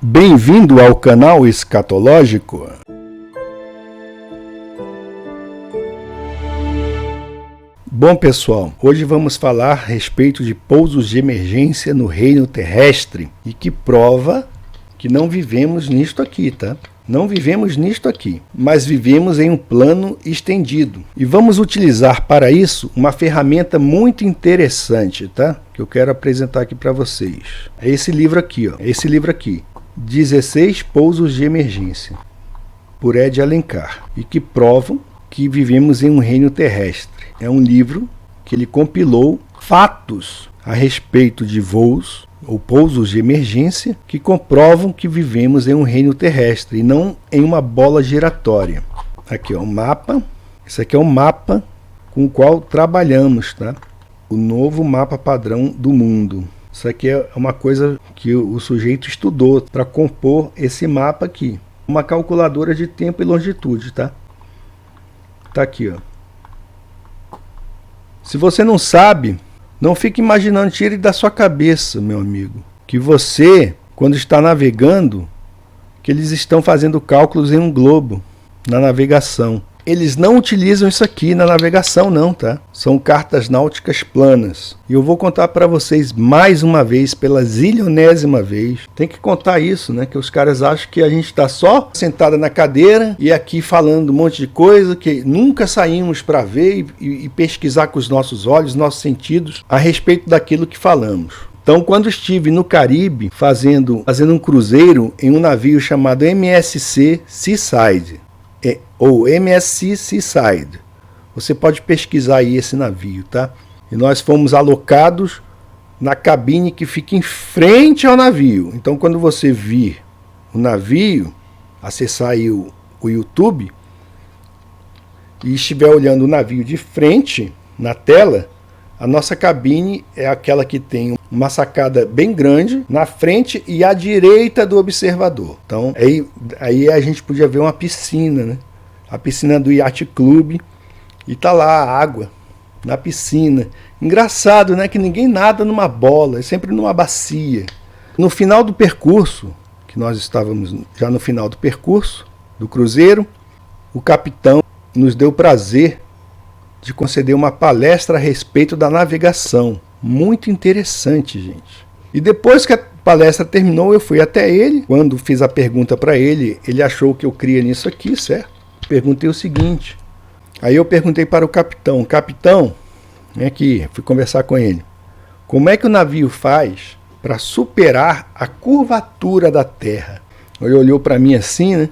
Bem-vindo ao canal Escatológico. Bom pessoal, hoje vamos falar a respeito de pousos de emergência no reino terrestre e que prova que não vivemos nisto aqui, tá? Não vivemos nisto aqui, mas vivemos em um plano estendido. E vamos utilizar para isso uma ferramenta muito interessante, tá? Que eu quero apresentar aqui para vocês. É esse livro aqui, ó. É esse livro aqui. 16 pousos de emergência, por Ed Alencar, e que provam que vivemos em um reino terrestre. É um livro que ele compilou fatos a respeito de voos ou pousos de emergência que comprovam que vivemos em um reino terrestre e não em uma bola giratória. Aqui é um mapa. Esse aqui é um mapa com o qual trabalhamos, tá? O novo mapa padrão do mundo. Isso aqui é uma coisa que o sujeito estudou para compor esse mapa aqui. Uma calculadora de tempo e longitude, tá? Tá aqui, ó. Se você não sabe, não fique imaginando, tire da sua cabeça, meu amigo, que você, quando está navegando, que eles estão fazendo cálculos em um globo, na navegação. Eles não utilizam isso aqui na navegação não, tá? São cartas náuticas planas. E eu vou contar para vocês mais uma vez, pela zilionésima vez. Tem que contar isso, né? Que os caras acham que a gente está só sentada na cadeira e aqui falando um monte de coisa que nunca saímos para ver e pesquisar com os nossos olhos, nossos sentidos, a respeito daquilo que falamos. Então, quando estive no Caribe fazendo um cruzeiro em um navio chamado MSC Seaside, ou MSC Seaside, você pode pesquisar aí esse navio, tá? E nós fomos alocados na cabine que fica em frente ao navio. Então, quando você vir o navio, acessar aí o YouTube e estiver olhando o navio de frente na tela, a nossa cabine é aquela que tem uma sacada bem grande na frente e à direita do observador. Então, aí a gente podia ver uma piscina, né? A piscina do Yacht Club, e tá lá a água na piscina. Engraçado, né? Que ninguém nada numa bola, é sempre numa bacia. No final do percurso, que nós estávamos já no final do percurso do cruzeiro, o capitão nos deu o prazer de conceder uma palestra a respeito da navegação. Muito interessante, gente. E depois que a palestra terminou, eu fui até ele. Quando fiz a pergunta para ele, ele achou que eu cria nisso aqui, certo? Perguntei o seguinte. Aí eu perguntei para o capitão. Capitão, vem aqui, fui conversar com ele. Como é que o navio faz para superar a curvatura da Terra? Ele olhou para mim assim, né?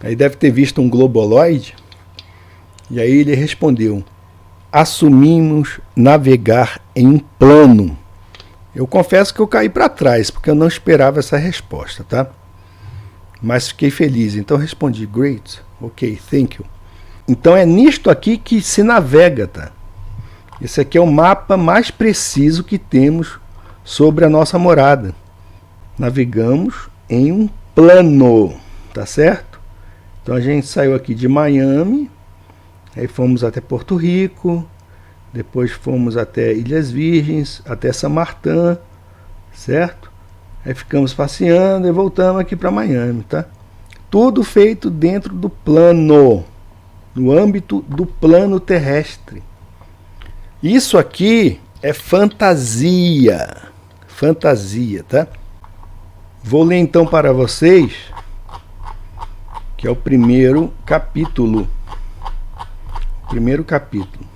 Aí deve ter visto um globoloide. E aí ele respondeu: assumimos navegar em um plano. Eu confesso que eu caí para trás, porque eu não esperava essa resposta, tá? Mas fiquei feliz, então respondi: great, ok, thank you. Então é nisto aqui que se navega, tá? Esse aqui é o mapa mais preciso que temos sobre a nossa morada. Navegamos em um plano, tá certo? Então a gente saiu aqui de Miami, aí fomos até Porto Rico, depois fomos até Ilhas Virgens, até San Martín, certo? Aí ficamos passeando e voltamos aqui para Miami, tá? Tudo feito dentro do plano, no âmbito do plano terrestre. Isso aqui é fantasia, tá? Vou ler então para vocês, que é o primeiro capítulo. Primeiro capítulo.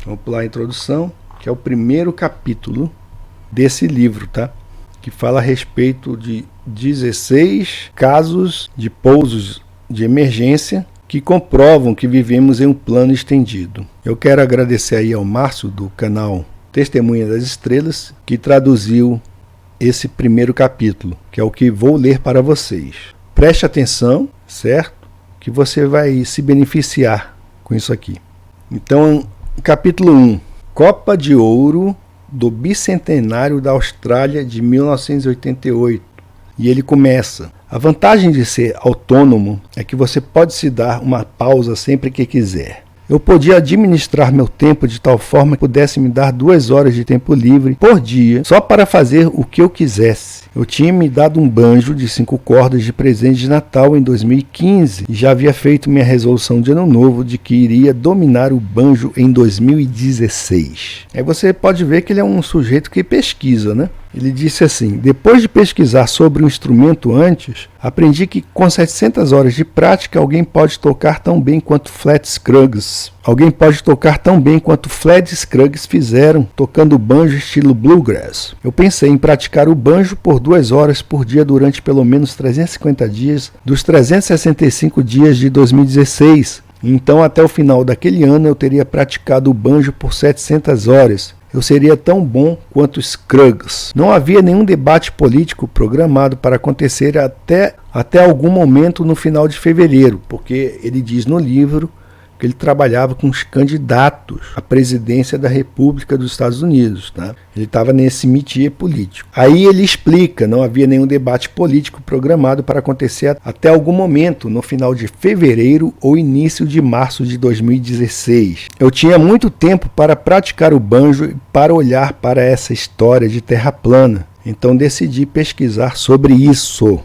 Vamos pular a introdução, que é o primeiro capítulo desse livro, tá? Que fala a respeito de 16 casos de pousos de emergência que comprovam que vivemos em um plano estendido. Eu quero agradecer aí ao Márcio do canal Testemunha das Estrelas, que traduziu esse primeiro capítulo, que é o que vou ler para vocês. Preste atenção, certo? Que você vai se beneficiar com isso aqui. Então, capítulo 1. Copa de Ouro do Bicentenário da Austrália de 1988. E ele começa: a vantagem de ser autônomo é que você pode se dar uma pausa sempre que quiser. Eu podia administrar meu tempo de tal forma que pudesse me dar 2 horas de tempo livre por dia, só para fazer o que eu quisesse. Eu tinha me dado um banjo de 5 cordas de presente de Natal em 2015 e já havia feito minha resolução de ano novo de que iria dominar o banjo em 2016. Aí você pode ver que ele é um sujeito que pesquisa, né? Ele disse assim: depois de pesquisar sobre o instrumento antes, aprendi que com 700 horas de prática alguém pode tocar tão bem quanto Flat Scruggs. Alguém pode tocar tão bem quanto Flat Scruggs fizeram tocando banjo estilo bluegrass. Eu pensei em praticar o banjo por 2 horas por dia durante pelo menos 350 dias dos 365 dias de 2016. Então até o final daquele ano eu teria praticado o banjo por 700 horas. Eu seria tão bom quanto Scruggs. Não havia nenhum debate político programado para acontecer até algum momento no final de fevereiro, porque ele diz no livro que ele trabalhava com os candidatos à presidência da República dos Estados Unidos. Tá? Ele estava nesse métier político. Aí ele explica, não havia nenhum debate político programado para acontecer até algum momento no final de fevereiro ou início de março de 2016. Eu tinha muito tempo para praticar o banjo e para olhar para essa história de terra plana. Então decidi pesquisar sobre isso.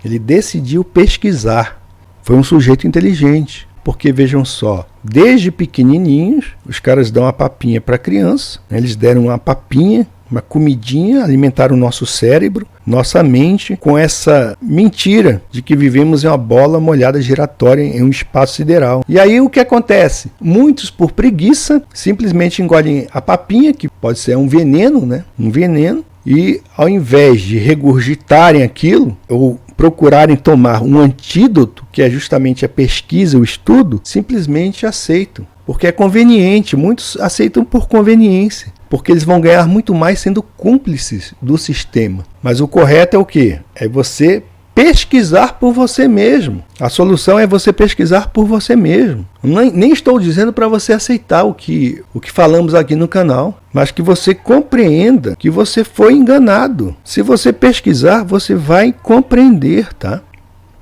Ele decidiu pesquisar. Foi um sujeito inteligente. Porque vejam só, desde pequenininhos, os caras dão uma papinha para a criança, né? Eles deram uma papinha, uma comidinha, alimentaram o nosso cérebro, nossa mente, com essa mentira de que vivemos em uma bola molhada giratória em um espaço sideral. E aí o que acontece? Muitos, por preguiça, simplesmente engolem a papinha, que pode ser um veneno, né? Um veneno, e ao invés de regurgitarem aquilo, ou procurarem tomar um antídoto, que é justamente a pesquisa, o estudo, simplesmente aceitam. Porque é conveniente, muitos aceitam por conveniência, porque eles vão ganhar muito mais sendo cúmplices do sistema. Mas o correto é o quê? É você pesquisar por você mesmo. A solução é você pesquisar por você mesmo. Nem estou dizendo para você aceitar o que falamos aqui no canal, mas que você compreenda que você foi enganado. Se você pesquisar, você vai compreender, tá?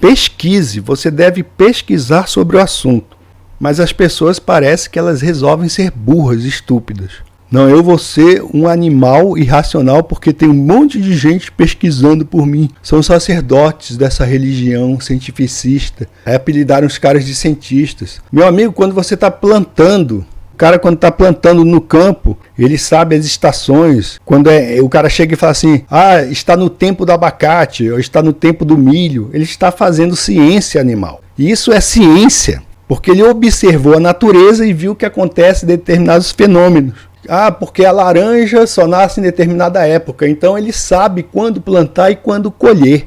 Pesquise, você deve pesquisar sobre o assunto. Mas as pessoas parecem que elas resolvem ser burras, estúpidas. Não, eu vou ser um animal irracional porque tem um monte de gente pesquisando por mim. São sacerdotes dessa religião cientificista. Aí apelidaram os caras de cientistas. Meu amigo, quando você está plantando, o cara quando está plantando no campo, ele sabe as estações. Quando o cara chega e fala assim, está no tempo do abacate, ou está no tempo do milho, ele está fazendo ciência animal. E isso é ciência, porque ele observou a natureza e viu o que acontece em determinados fenômenos. Porque a laranja só nasce em determinada época, então ele sabe quando plantar e quando colher.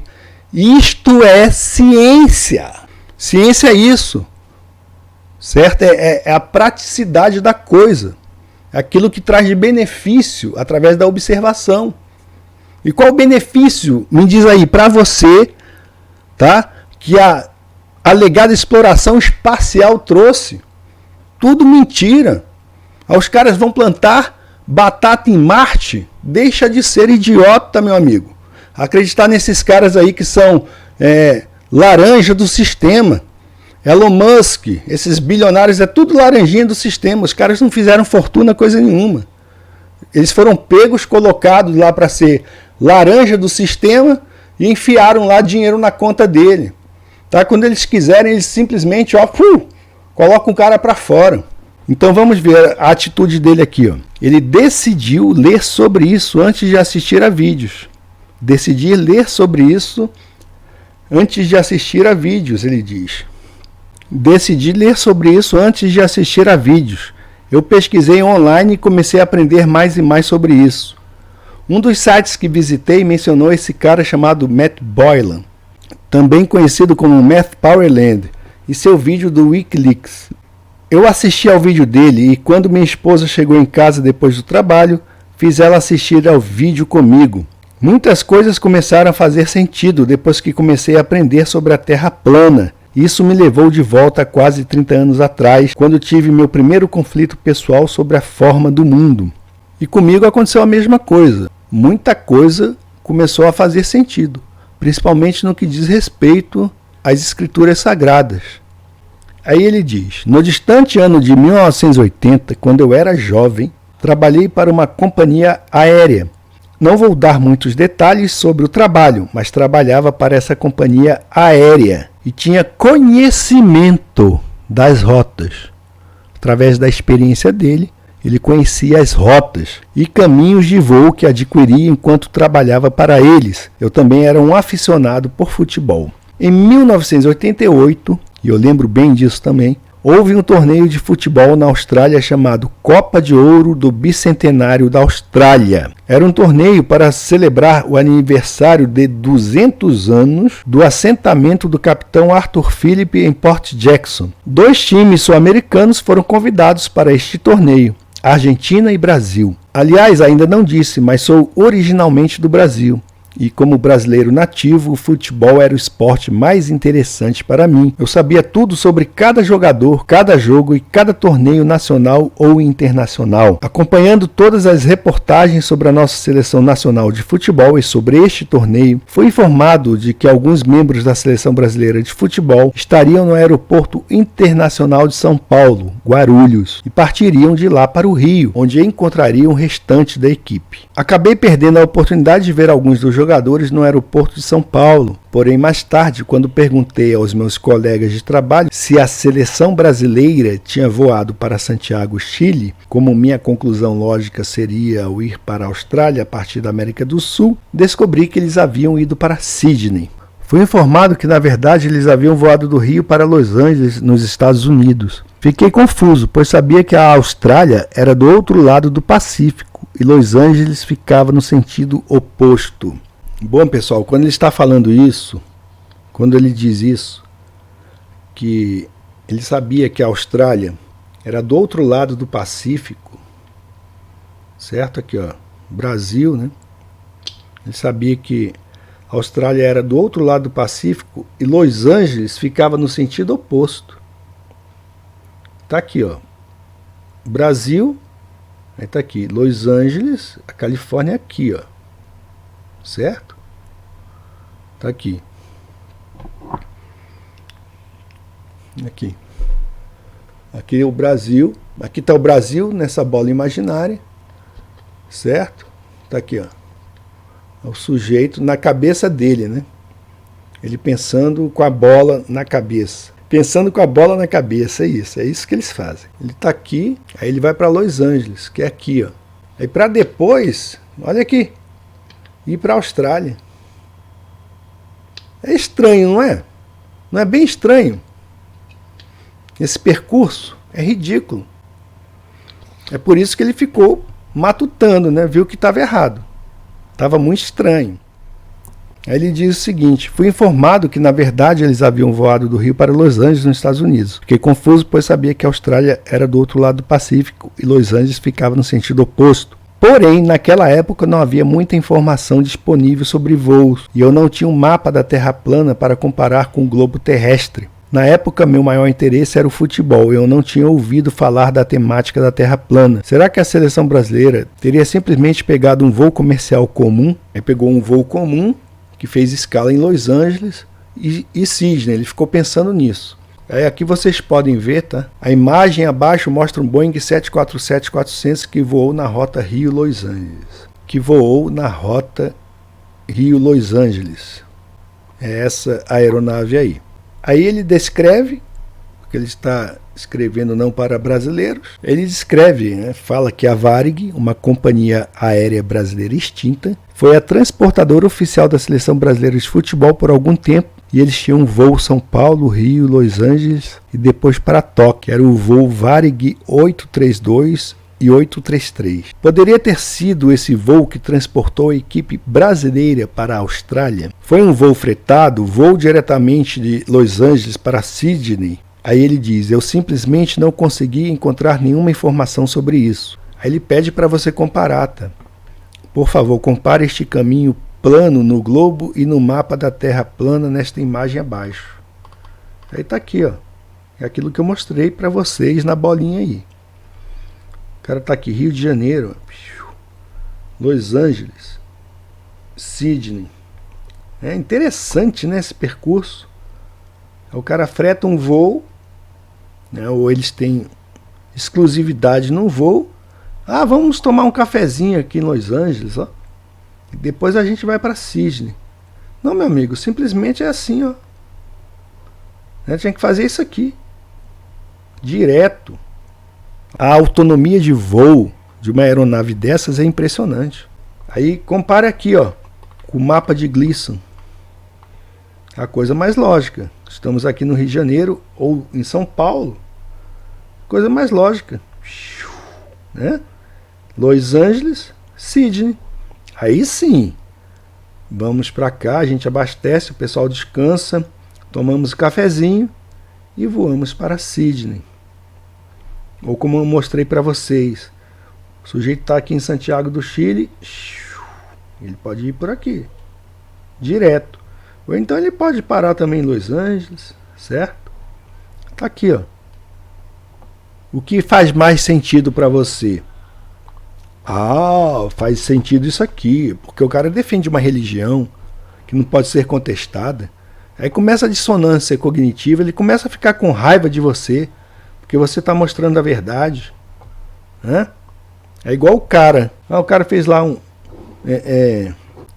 Isto é ciência. Ciência é isso, certo? É a praticidade da coisa, aquilo que traz de benefício através da observação. E qual o benefício, me diz aí, para você, tá? Que a alegada exploração espacial trouxe? Tudo mentira. Os caras vão plantar batata em Marte? Deixa de ser idiota, meu amigo. Acreditar nesses caras aí que são laranja do sistema. Elon Musk, esses bilionários, é tudo laranjinha do sistema. Os caras não fizeram fortuna coisa nenhuma. Eles foram pegos, colocados lá para ser laranja do sistema e enfiaram lá dinheiro na conta dele. Tá? Quando eles quiserem, eles simplesmente colocam o cara para fora. Então vamos ver a atitude dele aqui. Ele decidiu ler sobre isso antes de assistir a vídeos. Decidi ler sobre isso antes de assistir a vídeos, ele diz. Decidi ler sobre isso antes de assistir a vídeos. Eu pesquisei online e comecei a aprender mais e mais sobre isso. Um dos sites que visitei mencionou esse cara chamado Matt Boylan, também conhecido como Matt Powerland, e seu vídeo do Wikileaks. Eu assisti ao vídeo dele e quando minha esposa chegou em casa depois do trabalho, fiz ela assistir ao vídeo comigo. Muitas coisas começaram a fazer sentido depois que comecei a aprender sobre a Terra plana. Isso me levou de volta a quase 30 anos atrás, quando tive meu primeiro conflito pessoal sobre a forma do mundo. E comigo aconteceu a mesma coisa. Muita coisa começou a fazer sentido, principalmente no que diz respeito às escrituras sagradas. Aí ele diz: no distante ano de 1980, quando eu era jovem, trabalhei para uma companhia aérea. Não vou dar muitos detalhes sobre o trabalho, mas trabalhava para essa companhia aérea e tinha conhecimento das rotas. Através da experiência dele, ele conhecia as rotas e caminhos de voo que adquiria enquanto trabalhava para eles. Eu também era um aficionado por futebol. Em 1988, e eu lembro bem disso também, houve um torneio de futebol na Austrália chamado Copa de Ouro do Bicentenário da Austrália. Era um torneio para celebrar o aniversário de 200 anos do assentamento do capitão Arthur Phillip em Port Jackson. 2 times sul-americanos foram convidados para este torneio, Argentina e Brasil. Aliás, ainda não disse, mas sou originalmente do Brasil. E como brasileiro nativo, o futebol era o esporte mais interessante para mim. Eu sabia tudo sobre cada jogador, cada jogo e cada torneio nacional ou internacional. Acompanhando todas as reportagens sobre a nossa seleção nacional de futebol e sobre este torneio, fui informado de que alguns membros da seleção brasileira de futebol estariam no aeroporto internacional de São Paulo, Guarulhos, e partiriam de lá para o Rio, onde encontrariam o restante da equipe. Acabei perdendo a oportunidade de ver alguns dos jogadores no aeroporto de São Paulo. Porém, mais tarde, quando perguntei aos meus colegas de trabalho se a seleção brasileira tinha voado para Santiago, Chile, como minha conclusão lógica seria o ir para a Austrália a partir da América do Sul, descobri que eles haviam ido para Sydney. Fui informado que, na verdade, eles haviam voado do Rio para Los Angeles, nos Estados Unidos. Fiquei confuso, pois sabia que a Austrália era do outro lado do Pacífico e Los Angeles ficava no sentido oposto. Bom, pessoal, quando ele está falando isso, quando ele diz isso, que ele sabia que a Austrália era do outro lado do Pacífico, certo? Aqui, ó, Brasil, né? Ele sabia que a Austrália era do outro lado do Pacífico e Los Angeles ficava no sentido oposto. Tá aqui, ó, Brasil, aí tá aqui, Los Angeles, a Califórnia é aqui, ó. Certo? Tá aqui. Aqui. Aqui é o Brasil. Aqui tá o Brasil nessa bola imaginária. Certo? Tá aqui, ó. O sujeito na cabeça dele, né? Ele pensando com a bola na cabeça. Pensando com a bola na cabeça, é isso que eles fazem. Ele tá aqui, aí ele vai para Los Angeles, que é aqui, ó. Aí para depois, olha aqui, ir para a Austrália. É estranho, não é? Não é bem estranho? Esse percurso é ridículo. É por isso que ele ficou matutando, né? Viu que estava errado. Estava muito estranho. Aí ele diz o seguinte: fui informado que na verdade eles haviam voado do Rio para Los Angeles, nos Estados Unidos. Fiquei confuso, pois sabia que a Austrália era do outro lado do Pacífico e Los Angeles ficava no sentido oposto. Porém, naquela época não havia muita informação disponível sobre voos e eu não tinha um mapa da Terra plana para comparar com o globo terrestre. Na época, meu maior interesse era o futebol e eu não tinha ouvido falar da temática da Terra plana. Será que a seleção brasileira teria simplesmente pegado um voo comercial comum? Aí pegou um voo comum que fez escala em Los Angeles e Sydney. Ele ficou pensando nisso. Aí aqui vocês podem ver, tá? A imagem abaixo mostra um Boeing 747-400 que voou na rota Rio-Los Angeles. É essa aeronave aí. Aí ele descreve, porque ele está escrevendo não para brasileiros, ele descreve, né, fala que a Varig, uma companhia aérea brasileira extinta, foi a transportadora oficial da seleção brasileira de futebol por algum tempo. E eles tinham um voo São Paulo, Rio, Los Angeles e depois para Tóquio. Era o voo Varig 832 e 833. Poderia ter sido esse voo que transportou a equipe brasileira para a Austrália? Foi um voo fretado, voo diretamente de Los Angeles para Sydney? Aí ele diz: eu simplesmente não consegui encontrar nenhuma informação sobre isso. Aí ele pede para você comparar, tá? Por favor, compare este caminho plano no globo e no mapa da Terra plana nesta imagem abaixo. Aí tá aqui, ó. É aquilo que eu mostrei para vocês na bolinha aí. O cara tá aqui, Rio de Janeiro, Los Angeles, Sydney. É interessante, né, esse percurso. O cara freta um voo né? Ou eles têm exclusividade no voo. Ah, vamos tomar um cafezinho aqui em Los Angeles, ó. E depois a gente vai para Sydney. Não, meu amigo, simplesmente é assim, ó. Tinha que fazer isso aqui. Direto. A autonomia de voo de uma aeronave dessas é impressionante. Aí compare aqui, ó, com o mapa de Gleason. A coisa mais lógica. Estamos aqui no Rio de Janeiro ou em São Paulo. Coisa mais lógica. Né? Los Angeles, Sydney. Aí sim. Vamos para cá, a gente abastece, o pessoal descansa, tomamos cafezinho e voamos para Sydney. Ou como eu mostrei para vocês, o sujeito está aqui em Santiago do Chile, ele pode ir por aqui, direto. Ou então ele pode parar também em Los Angeles, certo? Tá aqui, ó. O que faz mais sentido para você? Ah, faz sentido isso aqui, porque o cara defende uma religião que não pode ser contestada. Aí começa a dissonância cognitiva, ele começa a ficar com raiva de você, porque você está mostrando a verdade. Né? É igual o cara. O cara fez lá um...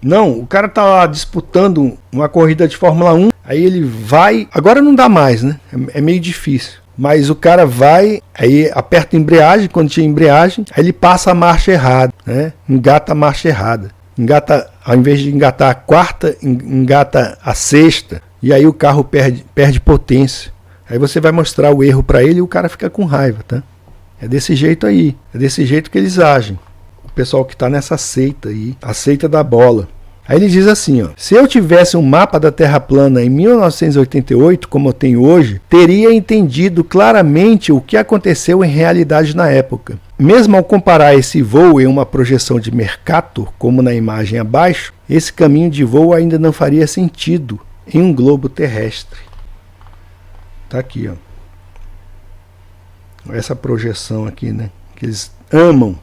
Não, o cara tá lá disputando uma corrida de Fórmula 1, aí ele vai... Agora não dá mais, né? É meio difícil. Mas o cara vai, aí aperta a embreagem, quando tinha embreagem, aí ele passa a marcha errada, né? Engata a marcha errada. Engata, ao invés de engatar a quarta, engata a sexta, e aí o carro perde potência. Aí você vai mostrar o erro para ele e o cara fica com raiva, tá? É desse jeito aí, é desse jeito que eles agem. O pessoal que está nessa seita aí, a seita da bola. Aí ele diz assim, ó, se eu tivesse um mapa da Terra plana em 1988, como eu tenho hoje, teria entendido claramente o que aconteceu em realidade na época. Mesmo ao comparar esse voo em uma projeção de Mercator, como na imagem abaixo, esse caminho de voo ainda não faria sentido em um globo terrestre. Tá aqui, ó. Essa projeção aqui, né? Que eles amam.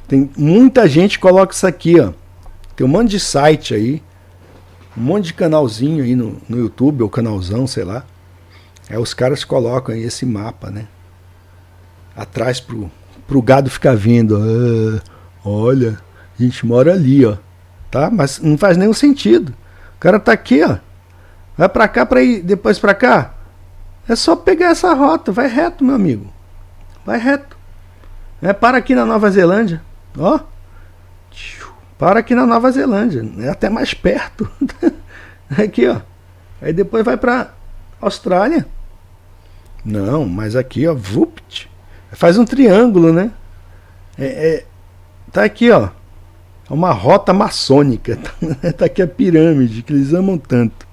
Tem muita gente que coloca isso aqui, ó. Tem um monte de site aí, um monte de canalzinho aí no YouTube, ou canalzão, sei lá. Os caras colocam aí esse mapa, né? Atrás pro gado ficar vendo. Olha, a gente mora ali, ó. Tá? Mas não faz nenhum sentido. O cara tá aqui, ó. Vai pra cá pra ir depois pra cá. É só pegar essa rota, vai reto, meu amigo. Vai reto. Para aqui na Nova Zelândia. Ó. Para aqui na Nova Zelândia, é até mais perto. Aqui, ó. Aí depois vai para Austrália. Não, mas aqui, ó, vupt. Faz um triângulo, né? Tá aqui, ó. É uma rota maçônica. Tá aqui a pirâmide que eles amam tanto.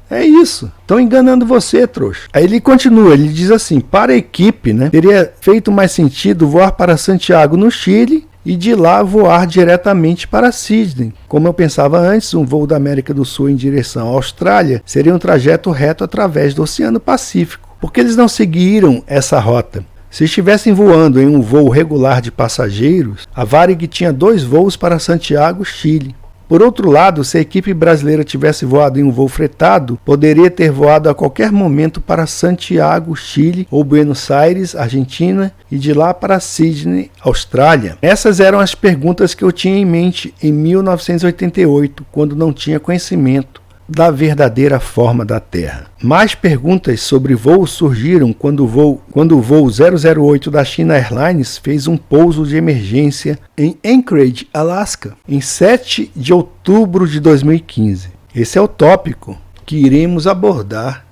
É isso. Estão enganando você, trouxa. Aí ele continua, ele diz assim: para a equipe, né, teria feito mais sentido voar para Santiago, no Chile, e de lá voar diretamente para Sydney. Como eu pensava antes, um voo da América do Sul em direção à Austrália seria um trajeto reto através do Oceano Pacífico. Por que eles não seguiram essa rota? Se estivessem voando em um voo regular de passageiros, a Varig tinha 2 voos para Santiago, Chile. Por outro lado, se a equipe brasileira tivesse voado em um voo fretado, poderia ter voado a qualquer momento para Santiago, Chile, ou Buenos Aires, Argentina, e de lá para Sydney, Austrália. Essas eram as perguntas que eu tinha em mente em 1988, quando não tinha conhecimento da verdadeira forma da Terra. Mais perguntas sobre voos surgiram quando o voo 008 da China Airlines fez um pouso de emergência em Anchorage, Alaska, em 7 de outubro de 2015. Esse é o tópico que iremos abordar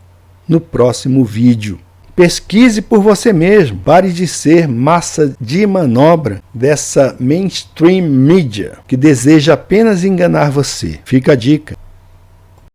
no próximo vídeo. Pesquise por você mesmo, pare de ser massa de manobra dessa mainstream mídia que deseja apenas enganar você. Fica a dica.